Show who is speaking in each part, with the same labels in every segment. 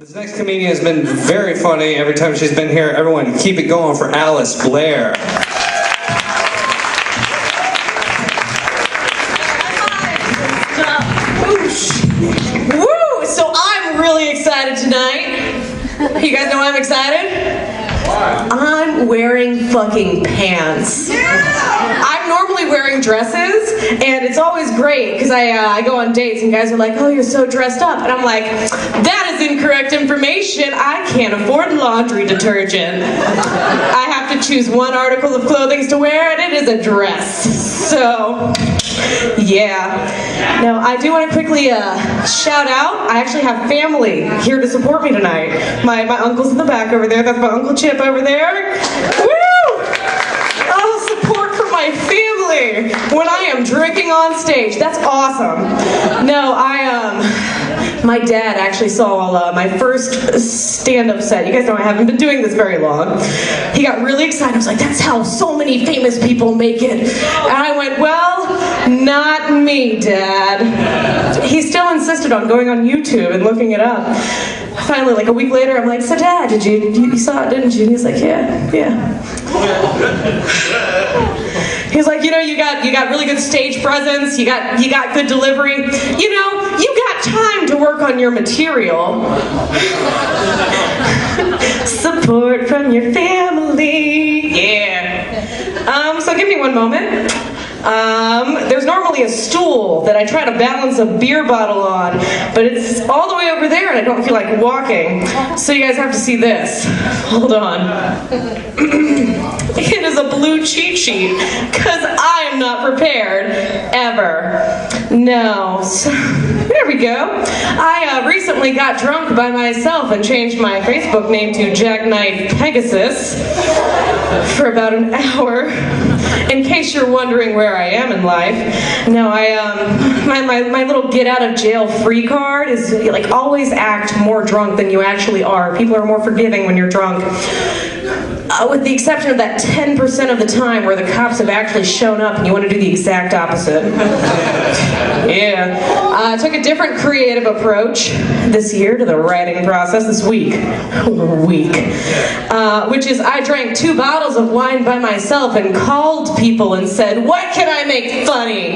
Speaker 1: This next comedian has been very funny every time she's been here. Everyone, keep it going for Allis Blair.
Speaker 2: Woo! So I'm really excited tonight. You guys know why I'm excited?
Speaker 1: Why?
Speaker 2: I'm wearing fucking pants. I'm normally wearing dresses, and it's always great because I go on dates and guys are like, "Oh, you're so dressed up," and I'm like, "That is incorrect information. I can't afford laundry detergent. I have to choose one article of clothing to wear, and it is a dress." So, yeah. Now, I do want to quickly shout out. I actually have family here to support me tonight. My uncle's in the back over there. That's my Uncle Chip over there. Woo! Oh, support for my family when I am drinking on stage. That's awesome. No, my dad actually saw my first stand-up set. You guys know I haven't been doing this very long. He got really excited. I was like, "That's how so many famous people make it." And I went, "Well, not me, Dad." He still insisted on going on YouTube and looking it up. Finally, like a week later, I'm like, "So Dad, you saw it, didn't you?" And he's like, yeah. He's like, "You know, you got really good stage presence, you got good delivery. You know, you got time to work on your material." Support from your family. Yeah. So give me one moment. There's normally a stool that I try to balance a beer bottle on, but it's all the way over there and I don't feel like walking. So you guys have to see this. Hold on. It is a blue cheat sheet, because I am not prepared, ever. No. So, there we go. I recently got drunk by myself and changed my Facebook name to Jackknife Pegasus for about an hour. In case you're wondering where I am in life, no, my little get out of jail free card is like always act more drunk than you actually are. People are more forgiving when you're drunk. With the exception of that 10% of the time where the cops have actually shown up and you want to do the exact opposite. Yeah. I took a different creative approach this year to the writing process, this week, which is I drank 2 bottles of wine by myself and called people and said, "What can I make funny?"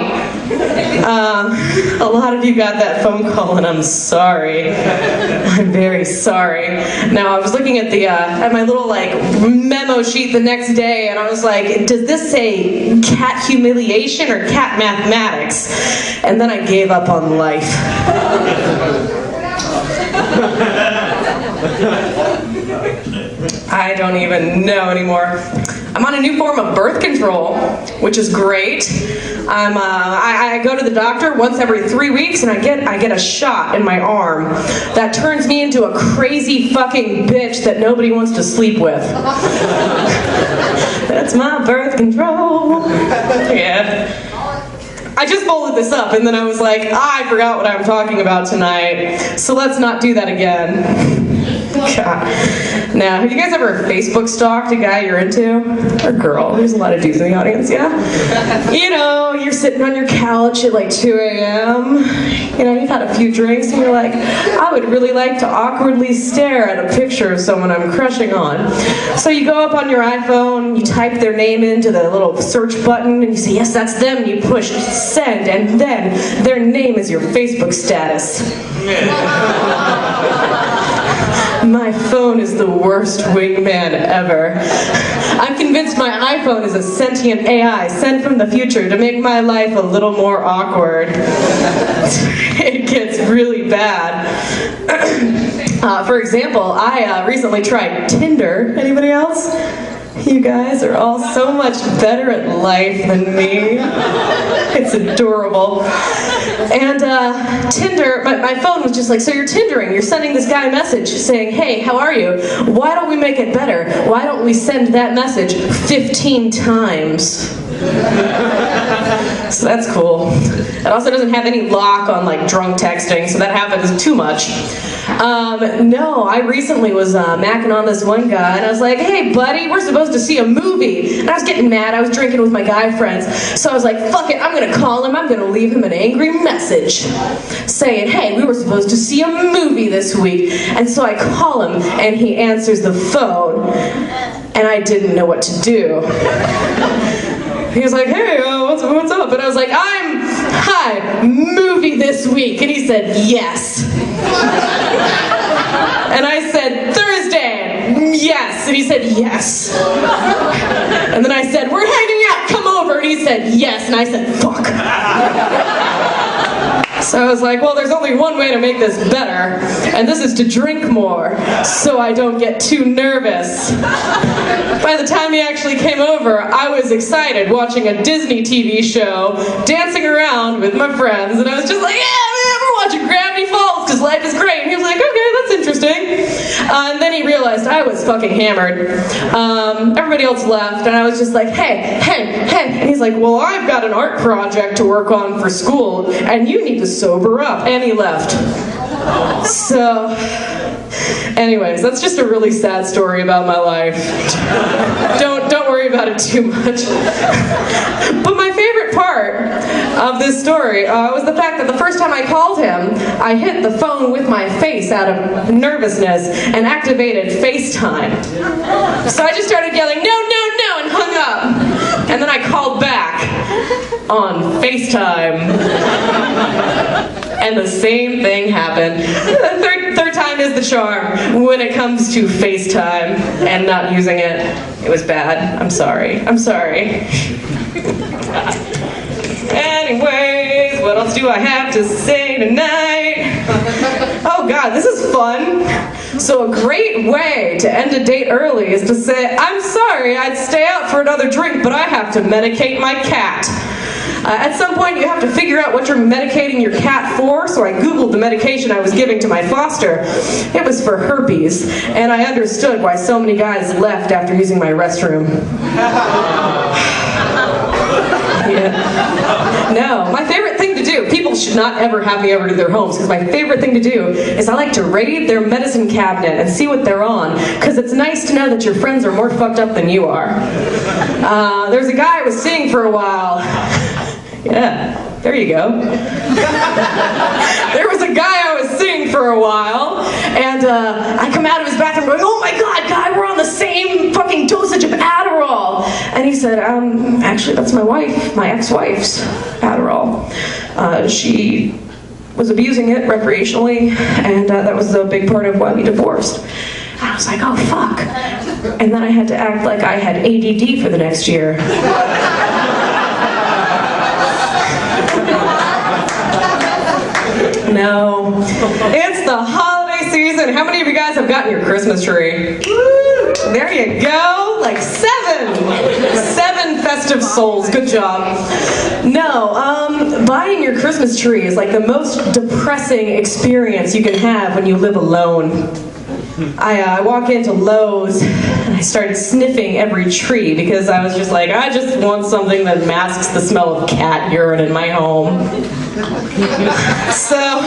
Speaker 2: A lot of you got that phone call and I'm sorry. I'm very sorry. Now I was looking at the at my little like memo sheet the next day and I was like, "Does this say cat humiliation or cat mathematics?" And then I gave up on life. I don't even know anymore. I'm on a new form of birth control, which is great. I go to the doctor once every 3 weeks and I get a shot in my arm that turns me into a crazy fucking bitch that nobody wants to sleep with. That's my birth control. Yeah. I just folded this up and then I was like, I forgot what I'm talking about tonight, so let's not do that again. God. Now, have you guys ever Facebook stalked a guy you're into? Or girl? There's a lot of dudes in the audience, yeah? You know, you're sitting on your couch at like 2 a.m. You know, you've had a few drinks and you're like, I would really like to awkwardly stare at a picture of someone I'm crushing on. So you go up on your iPhone, you type their name into the little search button and you say, yes, that's them, and you push send, and then their name is your Facebook status. My phone is the worst wingman ever. I'm convinced my iPhone is a sentient AI sent from the future to make my life a little more awkward. It gets really bad. For example, I recently tried Tinder. Anybody else? You guys are all so much better at life than me. It's adorable. And Tinder, my phone was just like, so you're Tindering, you're sending this guy a message saying, hey, how are you? Why don't we make it better? Why don't we send that message 15 times? So that's cool. It also doesn't have any lock on like drunk texting, so that happens too much. No, I recently was macking on this one guy, and I was like, hey buddy, we're supposed to see a movie. And I was getting mad, I was drinking with my guy friends, so I was like, fuck it, I'm gonna call him, I'm gonna leave him an angry message. message saying, hey, we were supposed to see a movie this week. And so I call him and he answers the phone and I didn't know what to do. He was like, hey, what's up? And I was like, hi, movie this week. And he said, yes. And I said, Thursday, yes. And he said, yes. And then I said, we're hanging out, come over. And he said, yes. And I said, fuck. So I was like, well, there's only one way to make this better, and this is to drink more, so I don't get too nervous. By the time he actually came over, I was excited, watching a Disney TV show, dancing around with my friends, and I was just like, yeah, man, we're watching Gravity Falls, because life is great. And he was like, okay, that's interesting. And then he realized I was fucking hammered. Everybody else left, and I was just like, hey. And he's like, well, I've got an art project to work on for school, and you need to sober up. And he left. So, anyways, that's just a really sad story about my life. Don't worry about it too much. But my favorite part of this story was the fact that the first time I called him, I hit the phone with my face out of nervousness and activated FaceTime. So I just started yelling, no, and hung up. And then I called back on FaceTime. And the same thing happened. Third time is the charm when it comes to FaceTime and not using it. It was bad. I'm sorry. Anyways, what else do I have to say tonight? Oh God, this is fun. So a great way to end a date early is to say, I'm sorry, I'd stay out for another drink, but I have to medicate my cat. At some point, you have to figure out what you're medicating your cat for, so I Googled the medication I was giving to my foster. It was for herpes, and I understood why so many guys left after using my restroom. Yeah. No, my favorite thing to do, people should not ever have me over to their homes, because my favorite thing to do is I like to raid their medicine cabinet and see what they're on, because it's nice to know that your friends are more fucked up than you are. There's a guy I was seeing for a while. Yeah, there you go. There was a guy I was seeing for a while, and I come out of his bathroom going, oh my God, guy, we're on the same fucking dosage of Adderall. And he said, actually, that's my wife, my ex-wife's Adderall. She was abusing it recreationally, and that was a big part of why we divorced. And I was like, oh, fuck. And then I had to act like I had ADD for the next year. No. It's the holiday season. How many of you guys have gotten your Christmas tree? There you go. Like 7 festive souls. Good job. No, buying your Christmas tree is like the most depressing experience you can have when you live alone. I walk into Lowe's and I started sniffing every tree because I was just like, I just want something that masks the smell of cat urine in my home. So,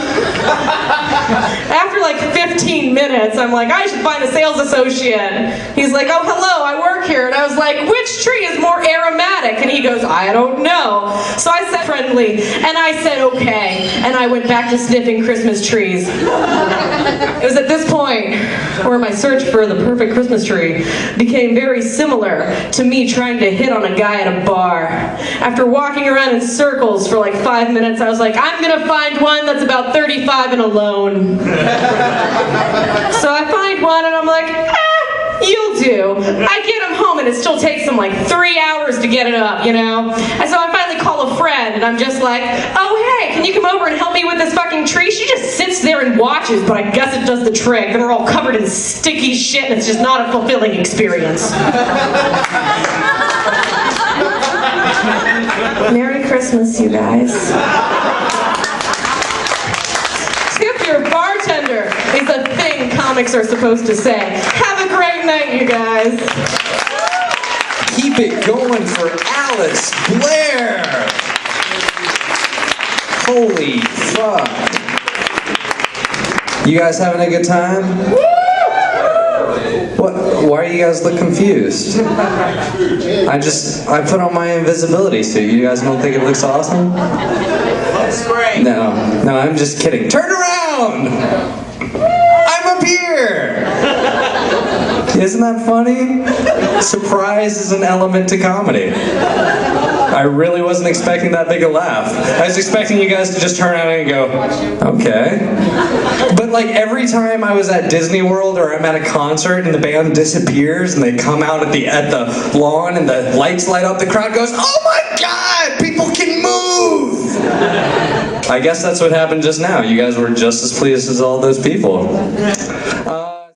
Speaker 2: after like 15 minutes, I'm like, I should find a sales associate. He's like, oh, hello, I work here. And I was like, which tree is more aromatic? And he goes, I don't know. So I said friendly, and I said, okay. And I went back to sniffing Christmas trees. It was at this point where my search for the perfect Christmas tree became very similar to me trying to hit on a guy at a bar. After walking around in circles for like 5 minutes, I was like, I'm gonna find one that's about 35 and alone. So I find one and I'm like, you'll do. I get him home and it still takes him like 3 hours to get it up, you know? And so I finally call a friend and I'm just like, oh hey, can you come over and help me with this fucking tree? She just sits there and watches, but I guess it does the trick. And we're all covered in sticky shit and it's just not a fulfilling experience. Merry Christmas, you guys. Tip your bartender is a thing comics are supposed to say. Have a great night, you guys.
Speaker 1: Keep it going for Allis Blair. Holy fuck. You guys having a good time? What? Why do you guys look confused? I put on my invisibility suit. You guys don't think it looks awesome?
Speaker 2: That's great.
Speaker 1: No, I'm just kidding. Turn around! I'm up here! Isn't that funny? Surprise is an element to comedy. I really wasn't expecting that big a laugh. I was expecting you guys to just turn around and go, okay. But like every time I was at Disney World or I'm at a concert and the band disappears and they come out at the lawn and the lights light up, the crowd goes, oh my God, people can move! I guess that's what happened just now. You guys were just as pleased as all those people.